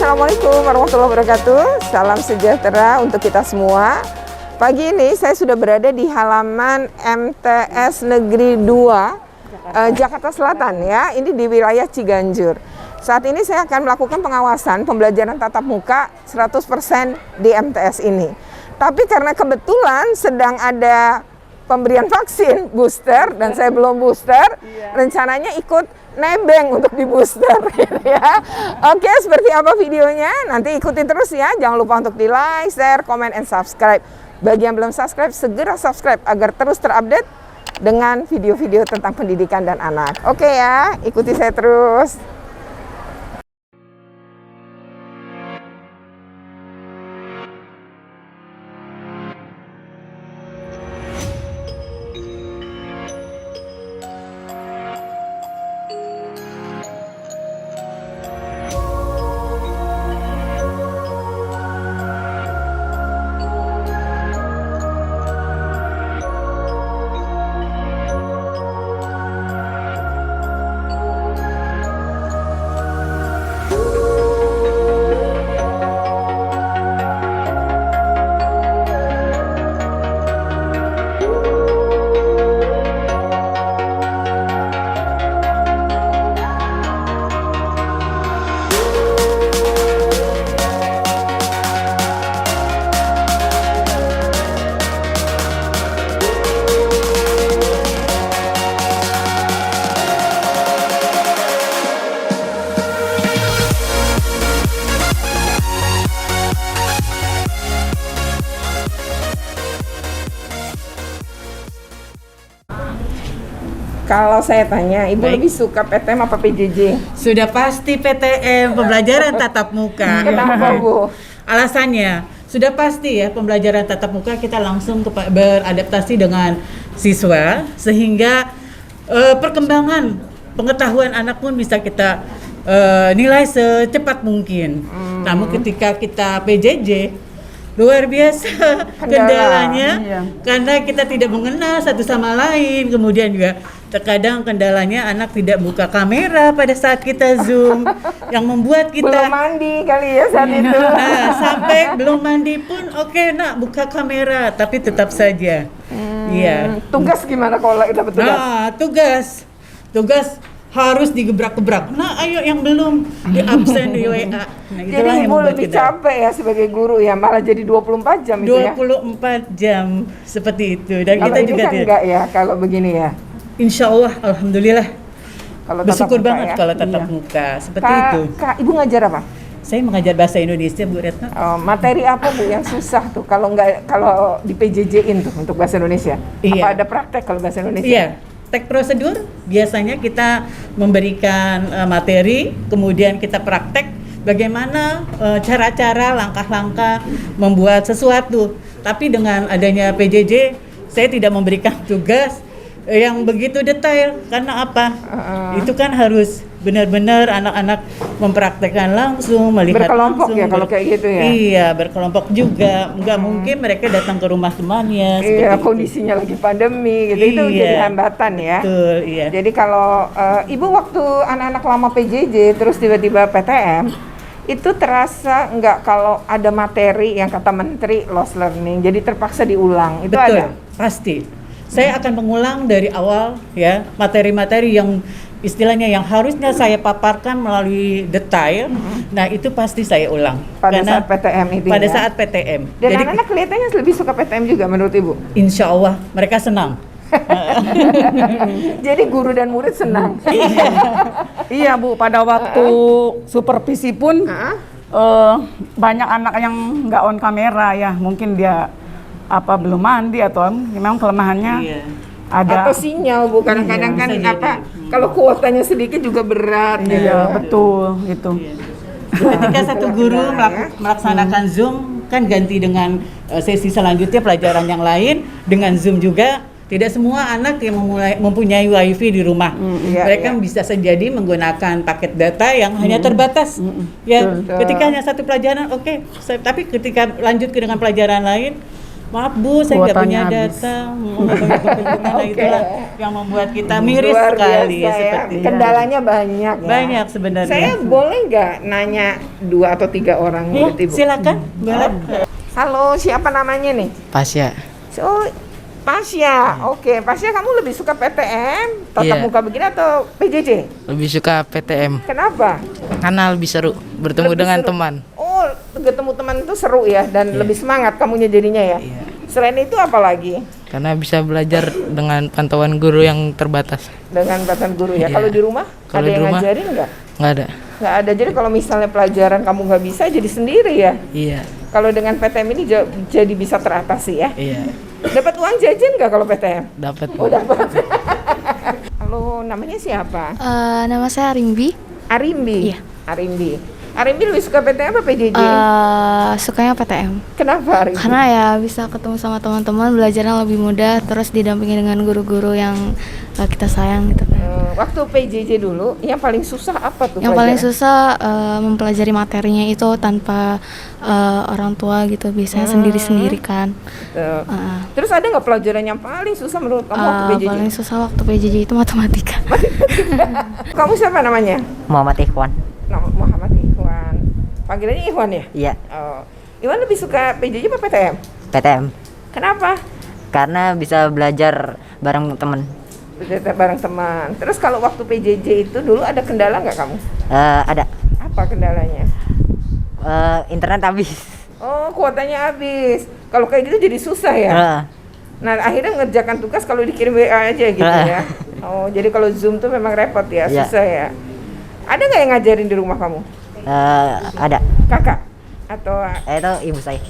Assalamualaikum warahmatullahi wabarakatuh. Salam sejahtera untuk kita semua. Pagi ini saya sudah berada di halaman MTS Negeri 2 Jakarta Selatan ya. Ini di wilayah Ciganjur. Saat ini saya akan melakukan pengawasan pembelajaran tatap muka 100% di MTS ini. Tapi karena kebetulan sedang ada pemberian vaksin booster dan saya belum booster, rencananya ikut nebeng untuk di booster gitu ya. Oke, seperti apa videonya? Nanti ikuti terus ya. Jangan lupa untuk di like, share, comment, and subscribe. Bagi yang belum subscribe, segera subscribe agar terus terupdate dengan video-video tentang pendidikan dan anak. Oke ya, ikuti saya terus. Kalau saya tanya, Ibu lebih suka PTM apa PJJ? Sudah pasti PTM, pembelajaran tatap muka. Kenapa, Bu? Alasannya, sudah pasti ya pembelajaran tatap muka kita langsung beradaptasi dengan siswa sehingga perkembangan pengetahuan anak pun bisa kita nilai secepat mungkin. Namun ketika kita PJJ, luar biasa kendalanya karena kita tidak mengenal satu sama lain, kemudian juga terkadang kendalanya anak tidak buka kamera pada saat kita Zoom yang membuat kita belum mandi kali ya saat itu. Nah, sampai belum mandi pun oke, nak buka kamera, tapi tetap saja. Iya. Tugas gimana kalau dapat tugas? Nah, tugas harus digebrak-gebrak. Nah, ayo yang belum di absen di WA. Nah, jadi Ibu lebih capek ya sebagai guru ya, malah jadi 24 jam itu ya. 24 jam seperti itu. Dan kalau kita ini juga kan enggak ya kalau begini ya. Insya Allah, alhamdulillah. Kalau bersyukur banget ya? kalau tatap muka seperti itu. Kak, Ibu ngajar apa? Saya mengajar bahasa Indonesia, Bu Retno. Materi apa Bu yang susah tuh kalau di PJJ-in tuh untuk bahasa Indonesia? Iya. Apa ada praktek kalau bahasa Indonesia? Iya. Tek prosedur biasanya kita memberikan materi, kemudian kita praktek bagaimana cara-cara, langkah-langkah membuat sesuatu. Tapi dengan adanya PJJ, saya tidak memberikan tugas yang begitu detail. Karena apa? Itu kan harus benar-benar anak-anak mempraktekkan langsung, melihat berkelompok langsung. Ya kalau kayak gitu ya? Iya, berkelompok juga. Nggak mungkin mereka datang ke rumah temannya. Iya, kondisinya lagi pandemi gitu, itu jadi hambatan ya. Betul, iya. Jadi kalau Ibu waktu anak-anak lama PJJ terus tiba-tiba PTM, itu terasa nggak kalau ada materi yang kata Menteri lost learning, jadi terpaksa diulang, itu betul, ada? Pasti. Saya akan mengulang dari awal ya, materi-materi yang istilahnya yang harusnya saya paparkan melalui detail. Nah, itu pasti saya ulang. Pada saat PTM itu pada ya? saat PTM. Dan jadi anak-anak kelihatannya lebih suka PTM juga menurut Ibu? Insya Allah, mereka senang. Jadi guru dan murid senang. Iya Bu, pada waktu supervisi pun banyak anak yang nggak on kamera ya, mungkin dia belum mandi atau memang kelemahannya ada. Atau sinyal Bu, kadang-kadang kan kalau kuotanya sedikit juga berat. Iya, betul gitu. Ketika satu guru melaksanakan Zoom kan ganti dengan sesi selanjutnya pelajaran yang lain dengan Zoom juga. Tidak semua anak yang mempunyai WiFi di rumah. Mereka bisa jadi menggunakan paket data yang hanya terbatas. Ya, ketika hanya satu pelajaran, oke. Tapi ketika lanjut dengan pelajaran lain, Maaf Bu, saya nggak punya Kuotanya habis. data. Nah, itulah yang membuat kita miris Luar sekali biasa ya. seperti itu. Kendalanya banyak ya. Banyak sebenarnya. Saya boleh nggak nanya 2 atau 3 orang Ya, menurut Ibu? silakan. Boleh. Halo, siapa namanya nih? Pasya. Oh, Pasya. Oke, Pasya, kamu lebih suka PTM, tatap Iya. muka begini atau PJJ? Lebih suka PTM Kenapa? karena lebih seru bertemu Lebih dengan seru. teman. Oh, ketemu teman itu seru ya dan Iya. lebih semangat kamunya jadinya ya. Iya. Selain itu apa lagi? Karena bisa belajar dengan pantauan guru yang terbatas. Dengan batasan guru ya. Iya. Kalau di rumah Kalau ada di yang rumah, ngajarin nggak? Nggak ada. Nggak ada. Jadi kalau misalnya pelajaran kamu nggak bisa jadi sendiri ya. Iya. Kalau dengan PTM ini jadi bisa teratasi ya. Iya. Dapat uang jajan nggak kalau PTM? Dapat. Oh dapat. Halo, namanya siapa? Nama saya Arimbi. Arimbi. Iya. Arimbi. Arimbi lebih suka PTM apa PJJ? Sukanya PTM. Kenapa Arimbi? Karena ya bisa ketemu sama teman-teman, belajarnya lebih mudah, terus didampingi dengan guru-guru yang kita sayang gitu kan. Waktu PJJ dulu, yang paling susah apa tuh? Yang paling pelajaran? susah mempelajari materinya itu tanpa orang tua gitu, biasanya sendiri-sendiri kan. Terus ada nggak pelajaran yang paling susah menurut kamu waktu PJJ? Paling susah waktu PJJ itu matematika. Kamu siapa namanya? Muhammad Ikhwan. Nama Muhammad Ikhwan. Panggilannya Ikhwan ya? Iya, Oh. Ikhwan lebih suka PJJ apa PTM? PTM. Kenapa? Karena bisa belajar bareng temen. Belajar bareng teman. Terus kalau waktu PJJ itu dulu ada kendala nggak kamu? Ada Apa kendalanya? internet habis. Oh, kuotanya habis. Kalau kayak gitu jadi susah ya? Eh, Nah, akhirnya ngerjakan tugas kalau dikirim WA aja gitu ya? Oh, jadi kalau Zoom tuh memang repot ya, Iya. susah ya? Ada nggak yang ngajarin di rumah kamu? ada. Kakak? Atau Itu ibu saya.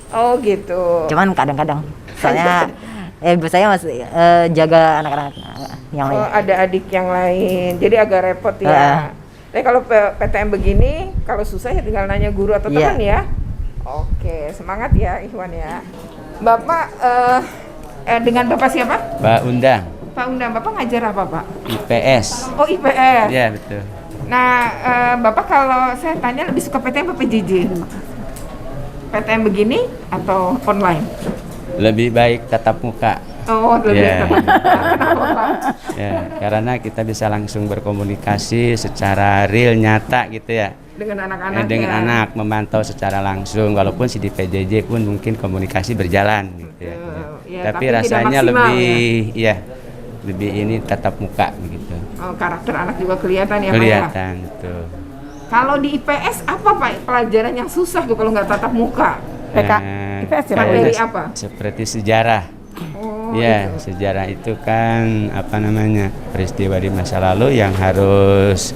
oh gitu. Cuman kadang-kadang. Soalnya ibu saya masih jaga anak-anak yang lain. Oh, ada adik yang lain. Jadi agak repot ya. Tapi kalau PTM begini, kalau susah ya tinggal nanya guru atau Iya. teman ya. Oke, semangat ya Ikhwan ya. Bapak dengan Bapak siapa? Mbak Undang, Pak Undang. Bapak ngajar apa, Pak? IPS. Oh, IPS. Ya betul. Nah, Bapak kalau saya tanya lebih suka PTM apa PJJ? PTM begini atau online? Lebih baik tatap muka. Oh, lebih Ya. kenapa, Pak? Ya, karena kita bisa langsung berkomunikasi secara real nyata gitu ya. Dengan anak-anak Dengan ya. anak memantau secara langsung, walaupun di PJJ pun mungkin komunikasi berjalan gitu ya. Ya, Tapi tapi tidak rasanya maksimal, lebih ya lebih ini tatap muka begitu. Oh, karakter anak juga kelihatan ya, Pak ya? Kelihatan betul. Kalau di IPS apa Pak pelajaran yang susah tuh kalau nggak tatap muka? PK, Eh, IPS ya, Pak? Materi kayak apa? Seperti sejarah. Oh, Ya, sejarah itu kan apa namanya peristiwa di masa lalu yang harus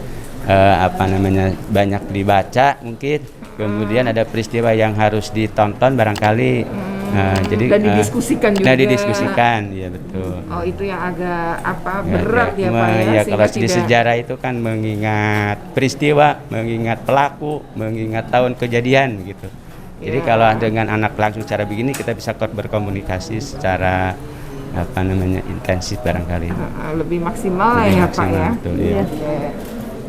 apa namanya banyak dibaca mungkin. Kemudian ada peristiwa yang harus ditonton barangkali. Jadi dan didiskusikan juga. Nah, didiskusikan, ya betul. Oh, itu yang agak apa Ya, berat ya, Pak ya. ya sehingga kalau di tidak- sejarah itu kan mengingat peristiwa, mengingat pelaku, mengingat tahun kejadian gitu. Jadi Ya. kalau dengan anak langsung cara begini kita bisa berkomunikasi secara apa namanya intensif barangkali. lebih maksimal lah Lebih ya maksimal, Pak ya. betul, iya.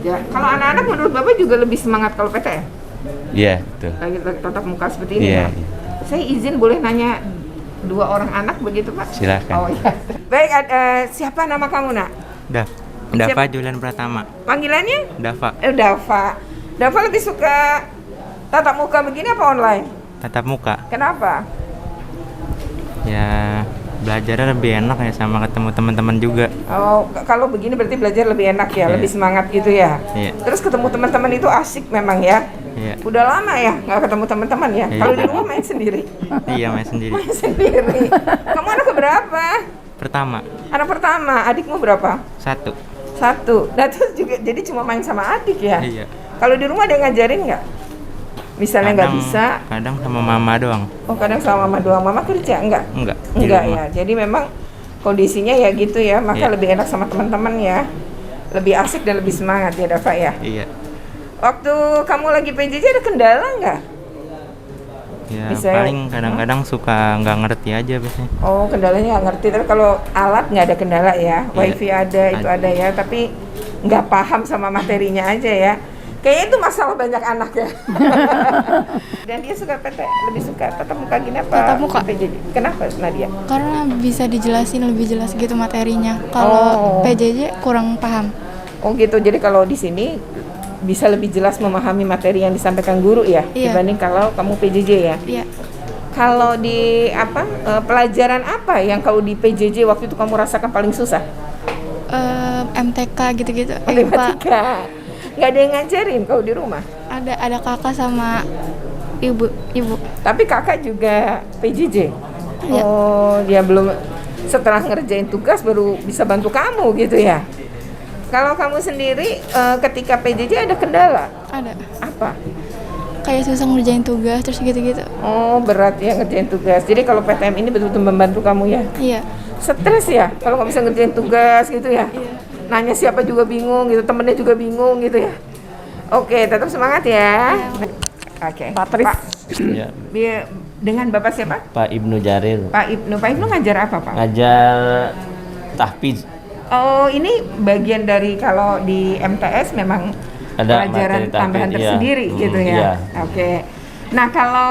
Ya, kalau anak-anak menurut Bapak juga lebih semangat kalau PTM? Iya, betul. Lagi tatap muka seperti ini Iya, ya. iya. Saya izin boleh nanya 2 orang anak begitu Pak? Silakan. Oh iya. Baik, siapa nama kamu Nak? Dava Julian Pratama. Panggilannya? Dava, Dava. Dava lebih suka tatap muka begini apa online? tatap muka. Kenapa? Ya belajarnya lebih enak ya sama ketemu teman-teman juga. Oh, kalau begini berarti belajar lebih enak ya, Iya. lebih semangat gitu ya. Iya. Terus ketemu teman-teman itu asik memang ya. Iya. Udah lama ya nggak ketemu teman-teman ya. Iya. Kalau di rumah main sendiri. Iya main sendiri. Main sendiri. Kamu anak keberapa? Pertama, Anak pertama. Adikmu berapa? 1. 1. Nah terus juga jadi cuma main sama adik ya. Iya. Kalau di rumah ada yang ngajarin nggak? Misalnya nggak bisa. Kadang sama mama doang. Oh kadang sama mama doang. Mama kerja enggak? Enggak. Di Enggak rumah. ya. Jadi memang kondisinya ya gitu ya. Maka Iya. lebih enak sama teman-teman ya. Lebih asik dan lebih semangat ya Dava ya. Iya. Waktu kamu lagi PJJ ada kendala nggak? Ya Bisa- paling kadang-kadang suka nggak ngerti aja biasanya. Oh kendalanya nggak ngerti. Tapi kalau alat nggak ada kendala ya. Iya. Wifi ada, itu ada ya. Tapi nggak paham sama materinya aja ya. Kayaknya itu masalah banyak anak ya. Dan dia suka lebih suka tatap muka gini apa? Tatap muka. PJJ? Kenapa Nadia? Karena bisa dijelasin lebih jelas gitu materinya. Kalau PJJ kurang paham. Oh gitu. Jadi kalau di sini bisa lebih jelas memahami materi yang disampaikan guru ya, Iya. dibanding kalau kamu PJJ ya. Iya. Kalau di pelajaran apa yang kalau di PJJ waktu itu kamu rasakan paling susah? MTK gitu-gitu. Matematika. Nggak ada yang ngajarin kalau di rumah. Ada kakak sama ibu. Tapi kakak juga PJJ. Iya. Oh, dia belum setelah ngerjain tugas baru bisa bantu kamu gitu ya. Kalau kamu sendiri ketika PJJ ada kendala? Ada. Apa? Kayak susah ngerjain tugas terus gitu-gitu. Oh, berat ya ngerjain tugas. Jadi kalau PTM ini betul-betul membantu kamu ya? Iya. Stres ya kalau nggak bisa ngerjain tugas gitu ya? Iya. Nanya siapa juga bingung gitu, temennya juga bingung gitu ya? Oke, tetap semangat ya. Oke. Patris. Ya, Dengan Bapak siapa? Pak Ibnu Jaril Pak Ibnu ngajar apa Pak? ngajar tahfiz. Oh, ini bagian dari kalau di MTS memang Ada pelajaran materi tambahan tahfiz, iya. tersendiri gitu ya. Iya. Oke. Nah, kalau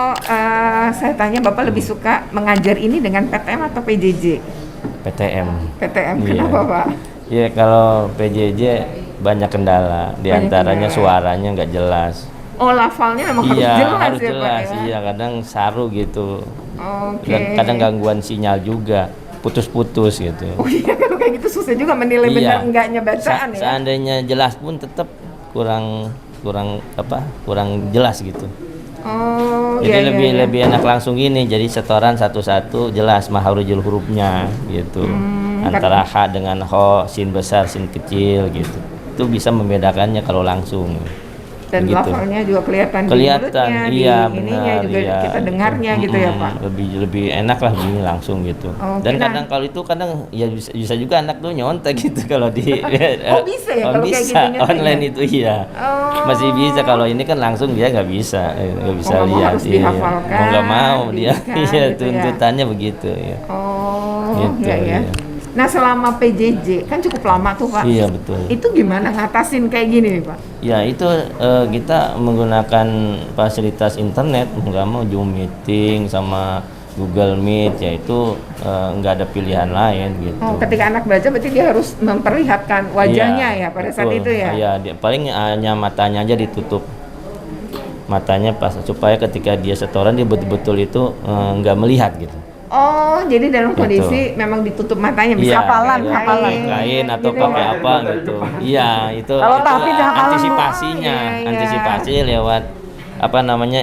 saya tanya Bapak lebih suka mengajar ini dengan PTM atau PJJ? PTM. PTM, Iya. kenapa Pak? Ya kalau PJJ banyak kendala, di Banyak antaranya kendala. suaranya nggak jelas. Oh, lafalnya memang harus Iya, jelas harus ya jelas. Pak ya? Iya, kadang saru gitu. Oke. Kadang gangguan sinyal juga, putus-putus gitu. Oh iya, kalau kayak gitu susah juga menilai Iya. benar enggaknya bacaan ya. Seandainya jelas pun tetap kurang jelas gitu. Oh, Jadi iya, iya. lebih enak langsung gini. Jadi setoran satu-satu jelas mahrujul hurufnya gitu. Antara H dengan Ho, sin besar, sin kecil gitu. Itu bisa membedakannya kalau langsung. Dan Begitu. lafalnya juga kelihatan, Kelihatan, di mulutnya, iya di ininya benar. juga Iya, kita dengarnya gitu ya Pak. Lebih enak lah gini langsung gitu. Oke, Dan nah. kadang kalau itu ya bisa juga anak tuh nyontek gitu kalau di Oh, bisa ya kalau kayak bisa gitu nyontek online ya? itu iya. Oh. Masih bisa, kalau ini kan langsung dia nggak bisa Mau nggak mau lihat. harus Iya. dihafalkan, Mau nggak mau dia didikan iya gitu ya. tuntutannya begitu ya. Oh, Gitu, iya ya. iya. Nah, selama PJJ kan cukup lama tuh Pak. Iya betul. Itu gimana ngatasin kayak gini nih Pak? Ya itu kita menggunakan fasilitas internet, nggak mau Zoom meeting sama Google Meet, ya itu nggak ada pilihan lain gitu. Oh, ketika anak baca berarti dia harus memperlihatkan wajahnya ya pada saat betul. itu ya. Iya, paling hanya matanya aja ditutup. Matanya pas supaya ketika dia setoran dia betul-betul itu nggak melihat gitu. Oh, jadi dalam Betul. kondisi memang ditutup matanya bisa Iya, hafalan, kayak hafalan. kain atau gitu pakai ya. apa gitu. Iya, itu Kalau tahfiz hafalan. antisipasinya, Oh, iya, iya. antisipasi lewat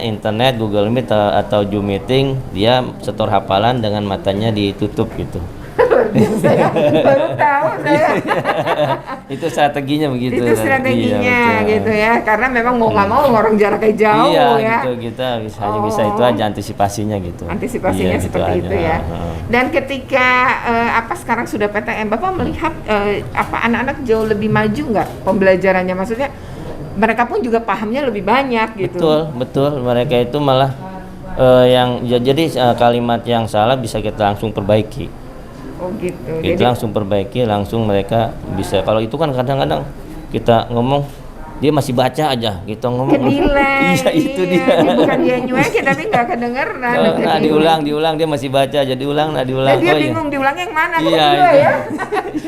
internet, Google Meet atau Zoom meeting, dia setor hafalan dengan matanya ditutup gitu. Saya baru tahu saya. Itu strateginya begitu. Itu strateginya Iya, betul. gitu ya, karena memang mau nggak mau orang jaraknya jauh Iya, ya. gitu kita hanya bisa itu aja antisipasinya gitu. Antisipasinya Iya, gitu seperti aja. itu ya. Heeh. Dan ketika sekarang sudah PTM, Bapak melihat anak-anak jauh lebih maju nggak pembelajarannya? Maksudnya mereka pun juga pahamnya lebih banyak gitu. Betul. Mereka itu malah jadi kalimat yang salah bisa kita langsung perbaiki. Oh gitu. Kita langsung perbaiki, langsung mereka bisa. Kalau itu kan kadang-kadang kita ngomong dia masih baca aja, kita ngomong. Kedilai. Iya, itu dia. Bukan dia nyuekin tapi nggak kedengeran. Nah, diulang dia masih baca, jadi diulang. Nah, dia Oh, iya. bingung diulangnya yang mana? Kok Iya, kedua itu.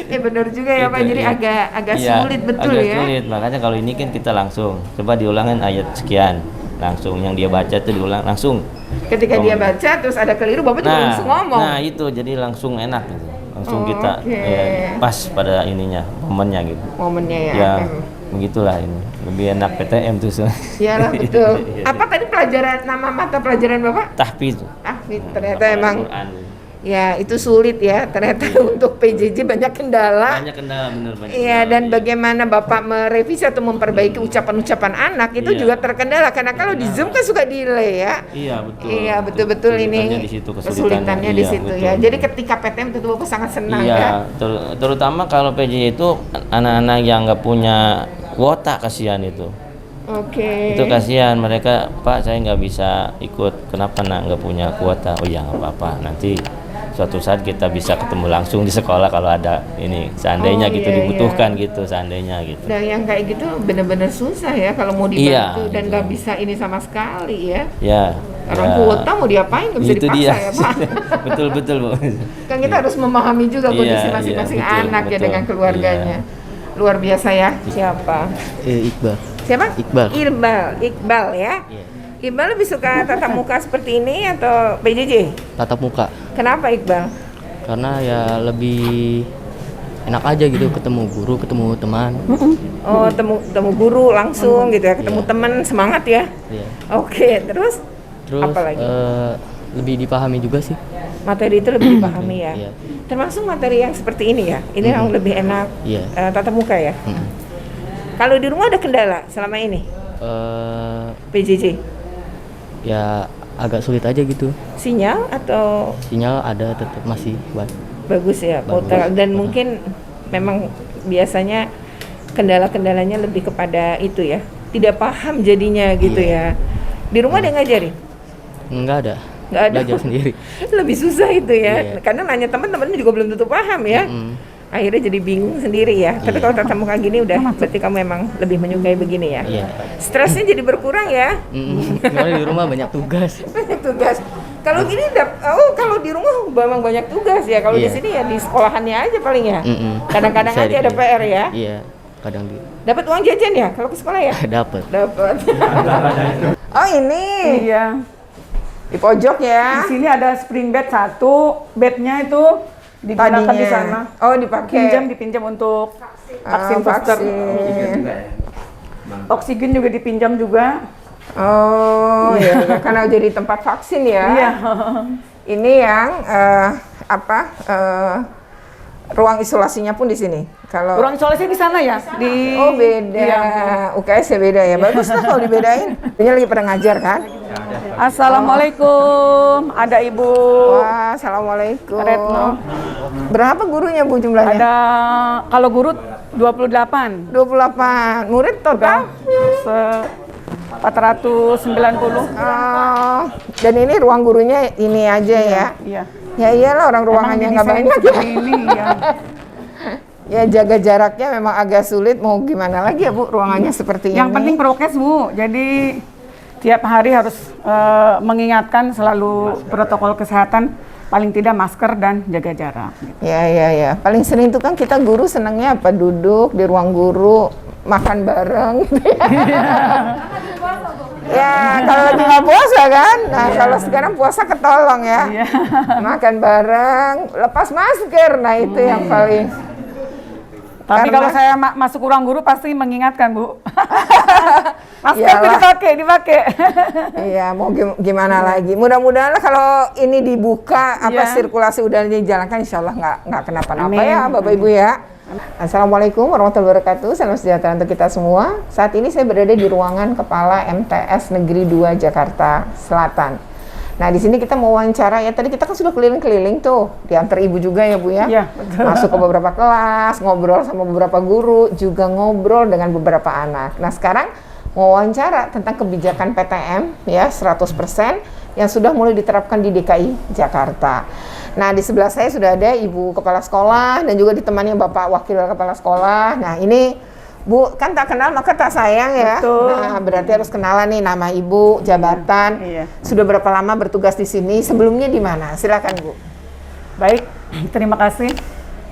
ya? Benar juga ya Pak. Gitu, Jadi iya. agak Iya, sulit betul agak ya. sulit. Makanya kalau ini kan kita langsung coba diulangin ayat sekian, langsung yang dia baca itu diulang langsung. Ketika dia baca terus ada keliru, Bapak juga langsung ngomong. Nah itu jadi langsung enak gitu. Langsung Oh, kita oke. pas pada ininya, momennya gitu. Momennya ya. Ya begitulah ini. Lebih enak PTM tuh. Iyalah betul. Iya. Apa tadi nama mata pelajaran Bapak? Tahfiz. Ternyata Hafalan emang Quran. ya itu sulit ya. Ternyata untuk PJJ banyak kendala. Banyak kendala, bener banyak. Iya, kendala, dan iya. bagaimana Bapak merevisi atau memperbaiki ucapan-ucapan anak itu Iya. juga terkendala karena kalau di Zoom kan suka delay ya. Iya betul. Iya, betul-betul ini Kesulitannya di situ, kesulitannya di Iya, situ betul. ya. Jadi ketika PTM tentu Bapak sangat senang ya. Iya, terutama kalau PJ itu anak-anak yang nggak punya kuota, kasihan itu. Oke. Itu kasihan mereka, Pak saya nggak bisa ikut, kenapa nak nggak punya kuota? Oh ya nggak apa-apa, nanti suatu saat kita bisa ketemu langsung di sekolah kalau ada ini seandainya Oh, gitu iya, dibutuhkan gitu seandainya gitu. Nah, yang kayak gitu bener-bener susah ya kalau mau dibantu Iya, dan gitu. nggak bisa ini sama sekali ya. Ya. Orang ya. kuota mau diapain nggak bisa Itu dipaksa dia. ya Pak. betul betul Bu. Kan kita harus memahami juga Iya, kondisi iya, masing-masing betul, anak ya betul. dengan keluarganya. Luar biasa ya. Siapa? Iqbal. Siapa? Iqbal. Iqbal ya. Iqbal lebih suka tatap muka seperti ini atau PJJ? Tatap muka. Kenapa Iqbal? Karena ya lebih enak aja gitu ketemu guru, ketemu teman. Oh, temu guru langsung gitu ya, ketemu Iya. teman semangat ya. Iya. Oke, terus Terus apa lagi? lebih dipahami juga sih. Materi itu lebih dipahami ya. Iya. Termasuk materi yang seperti ini ya. Ini yang lebih enak Iya. tatap muka ya. Mm. Kalau di rumah ada kendala selama ini PJJ? Ya agak sulit aja gitu. Sinyal atau Sinyal ada tetap masih baik. bagus ya, Bagus. dan mungkin memang biasanya kendala-kendalanya lebih kepada itu ya, tidak paham jadinya gitu ya. Di rumah ada yang ngajarin? Enggak ada. Nggak ada. Belajar sendiri. Lebih susah itu ya, Iya. karena nanya teman-temannya juga belum tentu paham ya. Akhirnya jadi bingung sendiri ya. Tapi Iya. kalau tatap muka gini udah berarti kamu memang lebih menyukai begini ya. Iya. Stresnya jadi berkurang ya. Soalnya di rumah banyak tugas. Banyak tugas. Kalau gini kalau di rumah memang banyak tugas ya. Kalau di Iya. sini ya di sekolahannya aja paling ya. Kadang-kadang Bisa aja ada di- PR ya. Iya, kadang Dapat uang jajan ya kalau ke sekolah ya? dapat. Dapat. Oh ini Iya. di pojok ya. Di sini ada spring bed satu, bednya itu digunakan di sana. Oh dipakai. Dipinjam untuk vaksin booster. vaksin. Oksigen juga dipinjam juga. Oh ya, karena jadi tempat vaksin ya. Iya. Ini yang ruang isolasinya pun di sini. Kalau Ruang isolasi di sana ya? Di oh beda, Iya. UKS ya beda ya. Bagus lah kalau dibedain. Ini lagi pada ngajar kan? Assalamualaikum. Ada Ibu Wah, assalamualaikum. Retno. Berapa gurunya Bu jumlahnya? Ada kalau guru 28. 28. Murid total? 490. Oh, dan ini ruang gurunya ini aja ya? Iya. Ya iyalah orang ruangannya nggak Emang banyak didesain seperti ini ya. Ya jaga jaraknya memang agak sulit, mau gimana lagi ya Bu, ruangannya seperti Yang ini. penting prokes Bu. Jadi tiap hari harus mengingatkan selalu protokol kesehatan, paling tidak masker dan jaga jarak. Ya. Paling sering itu kan kita guru senangnya apa? Duduk di ruang guru, makan bareng gitu ya. Ya, kalau lagi nggak puasa kan? Nah, kalau sekarang puasa ketolong ya. Iya. Makan bareng, lepas masker. Nah, itu yang paling. Tapi Karena- kalau saya masuk ruang guru pasti mengingatkan Bu. Masker itu Iyalah. dipakai. Iya, mau gimana lagi? Mudah-mudahan lah kalau ini dibuka, Iya. sirkulasi udaranya dijalankan, insya Allah nggak kenapa-napa Amin. ya, Bapak Ibu ya. Assalamualaikum warahmatullahi wabarakatuh. Salam sejahtera untuk kita semua. Saat ini saya berada di ruangan Kepala MTS Negeri 2 Jakarta Selatan. Nah, di sini kita mau wawancara ya. Tadi kita kan sudah keliling-keliling tuh, diantar Ibu juga ya Bu ya. Iya, betul. Masuk ke beberapa kelas, ngobrol sama beberapa guru, juga ngobrol dengan beberapa anak. Nah, sekarang mau wawancara tentang kebijakan PTM ya 100% yang sudah mulai diterapkan di DKI Jakarta. Nah, di sebelah saya sudah ada Ibu Kepala Sekolah dan juga ditemani Bapak Wakil Kepala Sekolah. Nah, ini Bu, kan tak kenal maka tak sayang ya. Betul. Nah, berarti harus kenalan nih nama Ibu, jabatan. Iya. Sudah berapa lama bertugas di sini? Sebelumnya di mana? Silakan Bu. Baik, terima kasih.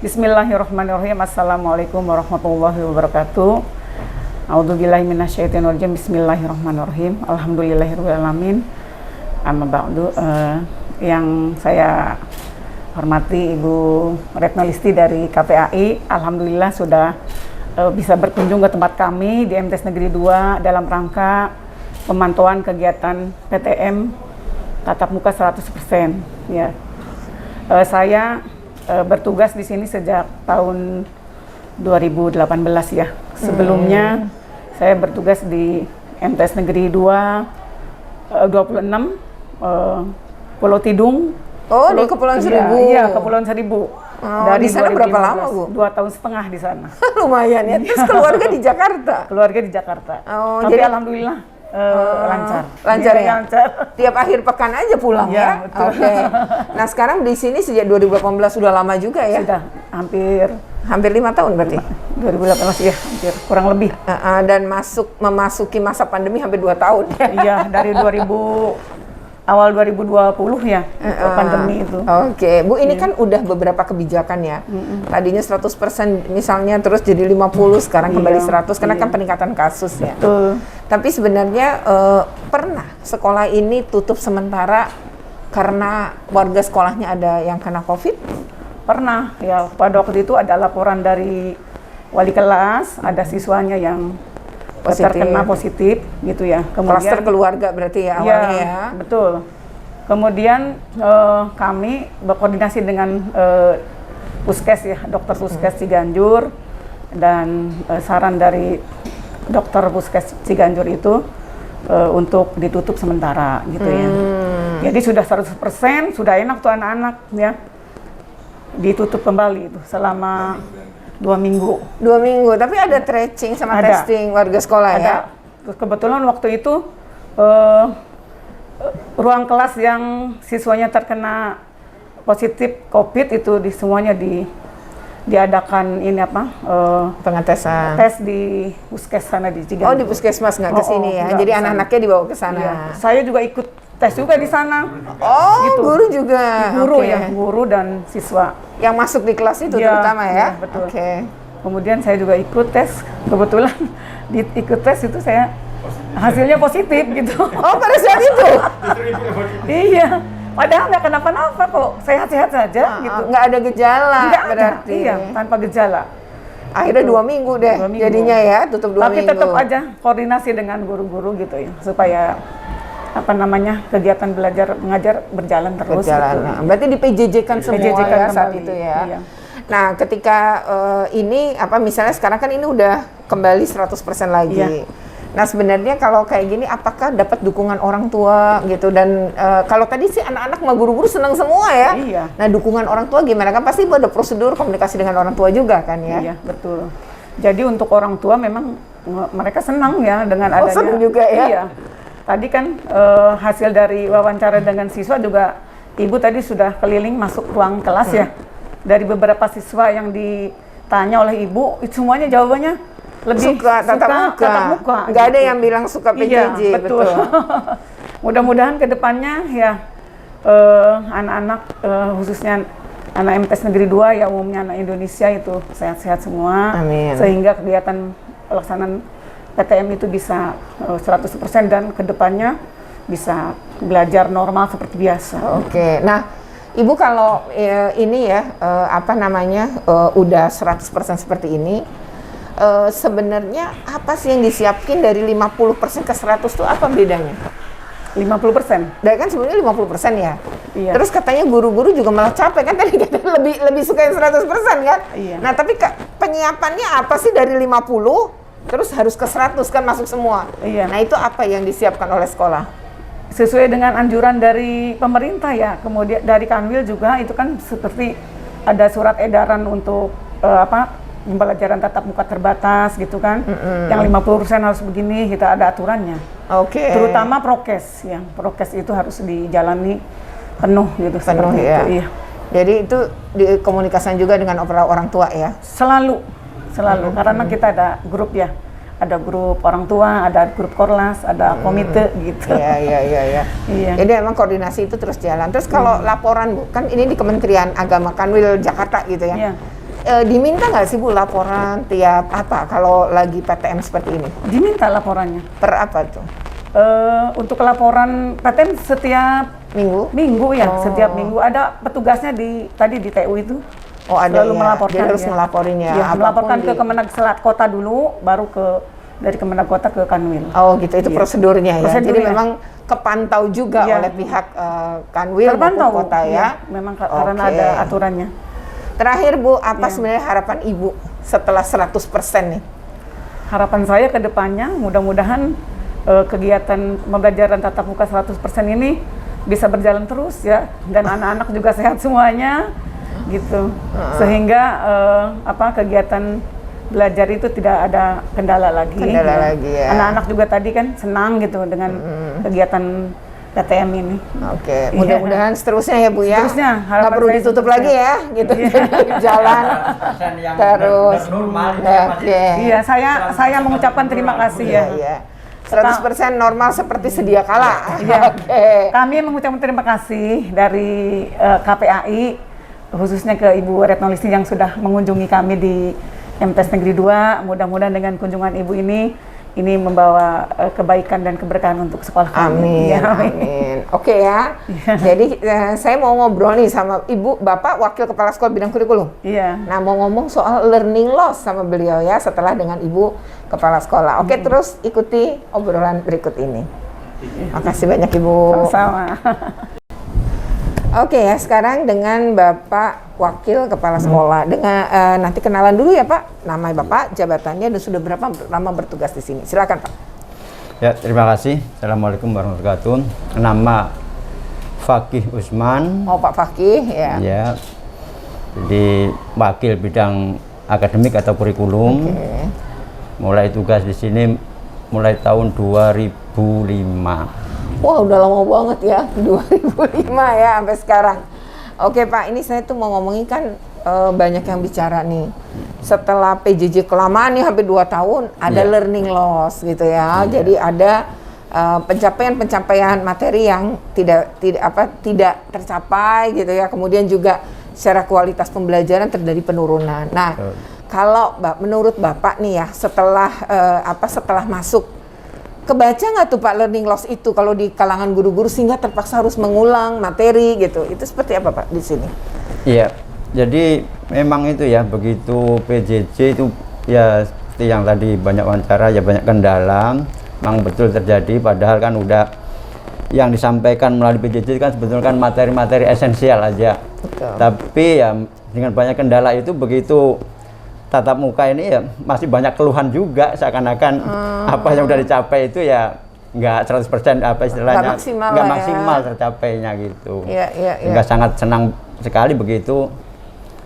Bismillahirrahmanirrahim. Assalamualaikum warahmatullahi wabarakatuh. A'udzubillahi minasyaitonirrajim. Bismillahirrahmanirrahim. Alhamdulillahirrahmanirrahim. Amma ba'du. Yang saya hormati Ibu Retno Listi dari KPAI. Alhamdulillah sudah bisa berkunjung ke tempat kami di MTS Negeri 2 dalam rangka pemantauan kegiatan PTM tatap muka 100%. Ya. Saya bertugas di sini sejak tahun 2018 ya. Sebelumnya saya bertugas di MTS Negeri 2 26 Pulau Tidung. Oh, di Kepulauan Seribu. Iya, Kepulauan Seribu. Oh, di sana berapa lama, Bu? 2 tahun setengah di sana. Lumayan ya. Terus keluarga di Jakarta. Keluarga di Jakarta. Oh, Tapi jadi- alhamdulillah lancar. Lancar Iya, ya? lancar. Tiap akhir pekan aja pulang Iya, ya? betul. Oke. Nah sekarang di sini sejak 2018 sudah lama juga ya? Sudah Hampir 5 tahun berarti? 2018 ya, hampir kurang lebih. Dan memasuki masa pandemi hampir 2 tahun. Iya, dari awal 2020 ya, pandemi itu. Oke, Bu, ini kan udah beberapa kebijakan ya. Tadinya 100% misalnya, terus jadi 50, sekarang kembali 100 karena kan peningkatan kasus ya. Betul. Tapi sebenarnya pernah sekolah ini tutup sementara karena warga sekolahnya ada yang kena COVID? Pernah ya, pada waktu itu ada laporan dari wali kelas, ada siswanya yang terkena positif gitu ya. Kemudian Klaster keluarga berarti ya awalnya ya. Betul. Kemudian kami berkoordinasi dengan Puskes ya, dokter Puskes Ciganjur, dan saran dari dokter Puskes Ciganjur itu untuk ditutup sementara gitu ya. Jadi sudah 100%, sudah enak tuh anak-anak ya. Ditutup kembali itu selama 2 minggu. 2 minggu, tapi ada tracing sama testing warga sekolah ya? Ada. Terus kebetulan waktu itu ruang kelas yang siswanya terkena positif COVID itu semuanya diadakan ini pengetesan. Tes di puskes sana di Ciganjur. Oh, di puskesmas nggak ke sini ya? Jadi anak-anaknya dibawa ke sana. Iya. Saya juga ikut tes juga di sana. Oh, gitu. Guru juga. Guru Oke. ya, guru dan siswa. Yang masuk di kelas itu Iya, terutama ya? iya, betul. Oke. Kemudian saya juga ikut tes. Kebetulan ikut tes itu saya hasilnya positif gitu. Oh, pada saat itu? Iya. Padahal nggak kenapa-napa kok, sehat-sehat saja gitu. Nggak ada gejala Nggak ada, berarti? iya, tanpa gejala. Akhirnya 2 minggu deh 2 minggu. jadinya ya, tutup 2 minggu. Tapi tetap aja koordinasi dengan guru-guru gitu ya, supaya kegiatan belajar mengajar berjalan terus. Berjalan. Gitu. Nah, berarti di PJJ-kan semua PJJ-kan ya saat kembali, itu ya. iya. Nah, ketika ini misalnya sekarang kan ini udah kembali 100% lagi. Iya. Nah, sebenarnya kalau kayak gini apakah dapat dukungan orang tua gitu, dan kalau tadi sih anak-anak sama guru-guru senang semua ya. Iya. Nah, dukungan orang tua gimana? Kan pasti ada prosedur komunikasi dengan orang tua juga kan ya. Iya, betul. Jadi untuk orang tua memang mereka senang ya dengan adanya. Senang juga ya. Iya. Tadi kan hasil dari wawancara dengan siswa juga, Ibu tadi sudah keliling masuk ruang kelas ya. Dari beberapa siswa yang ditanya oleh Ibu, semuanya jawabannya lebih suka tatap muka. Nggak ada yang bilang suka PJJ. Iya, betul. Mudah-mudahan ke depannya ya anak-anak khususnya anak MTS Negeri 2 ya, umumnya anak Indonesia itu sehat-sehat semua. Amin. Sehingga kegiatan pelaksanaan PTM itu bisa 100% dan ke depannya bisa belajar normal seperti biasa. Oke. Nah, Ibu kalau ini ya udah 100% seperti ini, sebenarnya apa sih yang disiapin dari 50% ke 100 itu apa bedanya? 50%. Dari kan sebenarnya 50% ya. Iya. Terus katanya guru-guru juga malah capek kan, tadi katanya lebih suka yang 100% kan? Iya. Nah, tapi penyiapannya apa sih dari 50 terus harus ke 100 kan masuk semua? Iya. Nah, itu apa yang disiapkan oleh sekolah? Sesuai dengan anjuran dari pemerintah ya, kemudian dari Kanwil juga itu kan seperti ada surat edaran untuk pembelajaran tatap muka terbatas gitu kan. Yang 50% harus begini, kita ada aturannya. Oke. Terutama prokes ya. Prokes itu harus dijalani penuh gitu. Penuh seperti ya. itu, iya. Jadi itu dikomunikasikan juga dengan orang tua ya? Selalu karena kita ada grup ya. Ada grup orang tua, ada grup korlas, ada komite gitu. Iya. Iya. Jadi emang koordinasi itu terus jalan. Terus kalau laporan Bu, kan ini di Kementerian Agama Kanwil Jakarta gitu ya. Iya. Diminta nggak sih Bu laporan tiap kalau lagi PTM seperti ini? Diminta laporannya. Per apa tuh? Untuk laporan PTM setiap minggu ya, setiap minggu ada petugasnya tadi di TU itu. Oh, ada selalu ya. melaporkan. Jadi harus ngelaporin ya. Iya, melaporkan ke Kemenag Selat Kota dulu, baru dari Kemenag Kota ke Kanwil. Oh gitu, itu prosedurnya ya. Jadi Prosedurnya. memang kepantau juga oleh pihak Kanwil Terpantau, maupun kota ya. Memang karena ada aturannya. Terakhir Bu, apa sebenarnya harapan Ibu setelah 100% nih? Harapan saya ke depannya mudah-mudahan kegiatan pembelajaran tatap muka 100% ini bisa berjalan terus ya, dan anak-anak juga sehat semuanya gitu. Sehingga kegiatan belajar itu tidak ada kendala lagi. Kendala lagi, ya. Anak-anak juga tadi kan senang gitu dengan kegiatan PTM ini. Oke, mudah-mudahan seterusnya ya Bu ya. Seterusnya, Nggak harapan perlu saya ditutup seterusnya. lagi ya, gitu. Jalan terus. Oke. Iya, saya mengucapkan terima kasih ya. Iya. 100% normal seperti sedia kala. Iya. Oke. Kami mengucapkan terima kasih dari KPAI, khususnya ke Ibu Retno Listi yang sudah mengunjungi kami di MTS Negeri 2. Mudah-mudahan dengan kunjungan Ibu ini membawa kebaikan dan keberkahan untuk sekolah kami. Amin, Ya, amin. Oke ya. Jadi saya mau ngobrol nih sama Ibu, Bapak Wakil Kepala Sekolah Bidang Kurikulum. Iya. Nah, mau ngomong soal learning loss sama beliau ya setelah dengan Ibu Kepala Sekolah. Oke, terus ikuti obrolan berikut ini. Makasih banyak Ibu. Sama-sama. Oke ya, sekarang dengan Bapak Wakil Kepala Sekolah. Dengan nanti kenalan dulu ya Pak, nama Bapak, jabatannya, dan sudah berapa lama bertugas di sini. Silakan Pak. Ya, terima kasih. Assalamualaikum warahmatullahi wabarakatuh. Nama Fakih Usman. Oh Pak Fakih ya. Ya. Jadi wakil bidang akademik atau kurikulum. Oke. Mulai tugas di sini mulai tahun 2005. Wah, udah lama banget ya, 2005 ya sampai sekarang. Oke Pak, ini saya tuh mau ngomongin kan banyak yang bicara nih. Setelah PJJ kelamaan nih hampir 2 tahun, ada learning loss gitu ya. Jadi ada pencapaian-pencapaian materi yang tidak tercapai gitu ya. Kemudian juga secara kualitas pembelajaran terjadi penurunan. Nah, kalau menurut Bapak nih ya, setelah masuk, kebaca nggak tuh Pak learning loss itu kalau di kalangan guru-guru sehingga terpaksa harus mengulang materi gitu? Itu seperti apa Pak di sini? Iya, jadi memang itu ya, begitu PJJ itu ya seperti yang tadi banyak wawancara ya, banyak kendala, memang betul terjadi. Padahal kan udah yang disampaikan melalui PJJ kan sebetulnya kan materi-materi esensial aja. Betul. Tapi ya dengan banyak kendala itu, begitu tatap muka ini ya masih banyak keluhan juga, seakan-akan apa yang udah dicapai itu ya nggak 100% apa istilahnya, nggak maksimal tercapainya gitu. Nggak sangat senang sekali begitu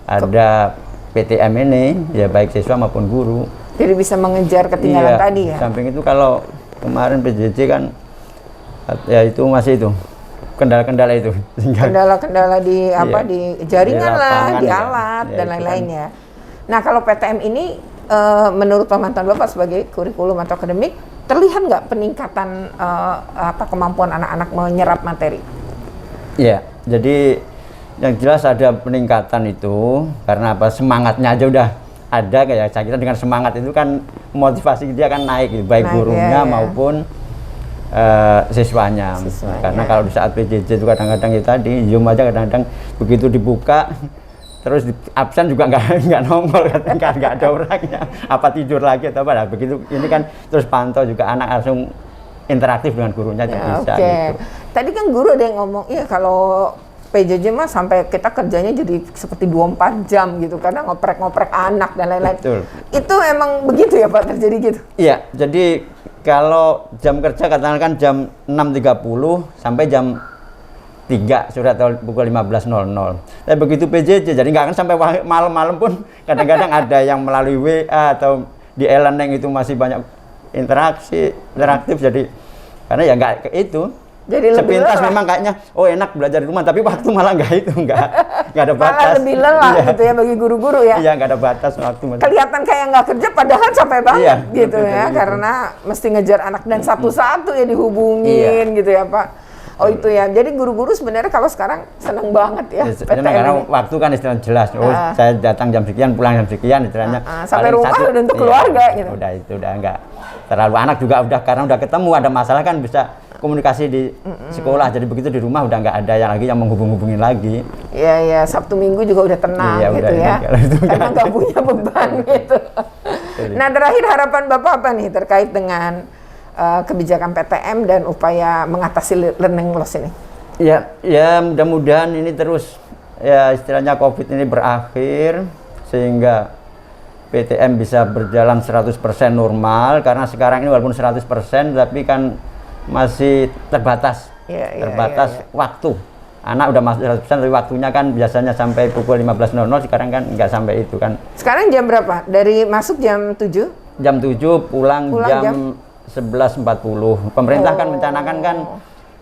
ada PTM ini ya, baik siswa maupun guru. Jadi bisa mengejar ketinggalan tadi ya. Samping itu kalau kemarin PJJ kan ya itu masih itu kendala-kendala itu. Kendala-kendala di di jaringan di lah, di ya. alat dan Itu lain-lain kan. ya. Nah, kalau PTM ini menurut pemantauan Bapak sebagai kurikulum atau akademik, terlihat nggak peningkatan kemampuan anak-anak menyerap materi? Ya, jadi yang jelas ada peningkatan itu karena apa, semangatnya aja udah ada, kayak saya kira dengan semangat itu kan motivasi dia kan naik gitu, baik gurunya maupun siswanya. Karena kalau di saat PJJ itu kadang-kadang ya tadi Zoom aja kadang-kadang begitu dibuka terus absen juga nggak nongol, nggak ada orangnya, apa tidur lagi atau apa. Nah, begitu ini kan terus pantau juga anak langsung interaktif dengan gurunya bisa gitu. Tadi kan guru ada yang ngomong, iya kalau PJJ mah sampai kita kerjanya jadi seperti 24 jam gitu karena ngoprek-ngoprek anak dan lain-lain. Betul. Itu emang begitu ya Pak, terjadi gitu? Iya, jadi kalau jam kerja katakan jam 6.30 sampai jam 3 sudah atau pukul 15.00. Tapi begitu PJJ, jadi nggak akan sampai malam-malam pun kadang-kadang ada yang melalui WA atau di e-learning itu masih banyak interaktif. Jadi karena ya nggak itu. Jadi sepintas memang kayaknya enak belajar di rumah, tapi waktu malah nggak ada batas. Malah lebih lelah gitu ya bagi guru-guru ya. Iya, nggak ada batas waktu. Kelihatan kayak nggak kerja padahal capek banget gitu ya, gitu. karena mesti ngejar anak dan satu-satu ya dihubungin gitu ya Pak. Oh itu ya, jadi guru-guru sebenarnya kalau sekarang seneng banget ya PTM karena ini. waktu kan istilahnya jelas, saya datang jam sekian, pulang jam sekian istilahnya. Sampai rumah udah untuk keluarga gitu. Udah itu udah nggak terlalu, anak juga udah karena udah ketemu, ada masalah kan bisa komunikasi di sekolah, jadi begitu di rumah udah nggak ada yang lagi yang menghubung-hubungin lagi. Iya, Sabtu Minggu juga udah tenang gitu ya, karena nggak punya beban gitu. Nah terakhir harapan Bapak apa nih terkait dengan kebijakan PTM dan upaya mengatasi learning loss ini? Ya mudah-mudahan ini terus ya istilahnya COVID ini berakhir sehingga PTM bisa berjalan 100% normal, karena sekarang ini walaupun 100% tapi kan masih terbatas waktu. anak udah masuk 100%, tapi waktunya kan biasanya sampai pukul 15.00, sekarang kan nggak sampai itu kan. Sekarang jam berapa? Dari masuk jam 7? Jam 7, pulang jam 11.40. Pemerintah kan mencanangkan kan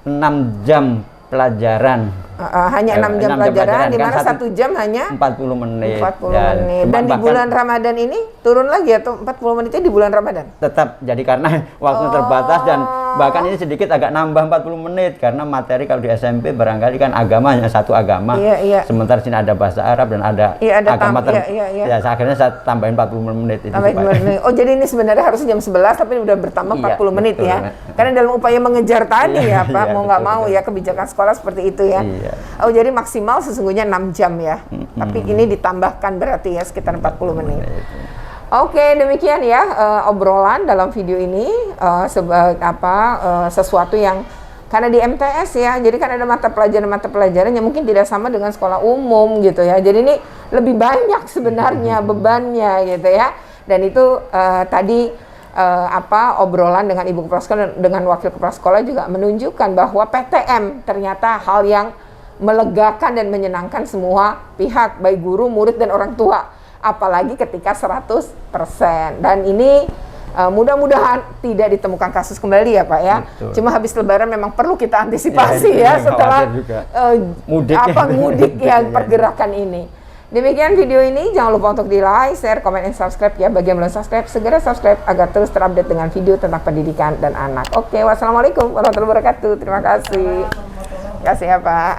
6 jam pelajaran. Hanya 6 jam pelajaran, di mana 1 jam hanya 40 menit. 40 menit. Dan di bulan Ramadan ini turun lagi atau 40 menitnya di bulan Ramadan? Tetap, jadi karena waktu terbatas dan bahkan ini sedikit agak nambah 40 menit karena materi kalau di SMP barangkali kan agama hanya satu agama. Sementara sini ada bahasa Arab dan ada agama ya, akhirnya saya tambahin 40 menit itu. Oh, jadi ini sebenarnya harus jam 11 tapi udah bertambah 40 menit betul, ya. Karena dalam upaya mengejar tadi ya Pak, mau nggak mau ya kebijakan sekolah seperti itu ya. Oh, jadi maksimal sesungguhnya 6 jam ya. Tapi ini ditambahkan berarti ya sekitar 40 menit. Oke, demikian ya obrolan dalam video ini sesuatu yang karena di MTS ya, jadi kan ada mata pelajaran yang mungkin tidak sama dengan sekolah umum gitu ya. Jadi ini lebih banyak sebenarnya bebannya gitu ya. Dan itu tadi obrolan dengan Ibu Kepala Sekolah dengan Wakil Kepala Sekolah juga menunjukkan bahwa PTM ternyata hal yang melegakan dan menyenangkan semua pihak, baik guru, murid, dan orang tua. Apalagi ketika 100%. Dan ini mudah-mudahan tidak ditemukan kasus kembali ya Pak ya. Betul. Cuma habis Lebaran memang perlu kita antisipasi ya setelah mudik ya pergerakan ini. Demikian video ini, jangan lupa untuk di like, share, komen, dan subscribe ya. Bagi yang belum subscribe, segera subscribe agar terus terupdate dengan video tentang pendidikan dan anak. Oke, wassalamualaikum warahmatullahi wabarakatuh. Terima kasih. Terima kasih ya Pak.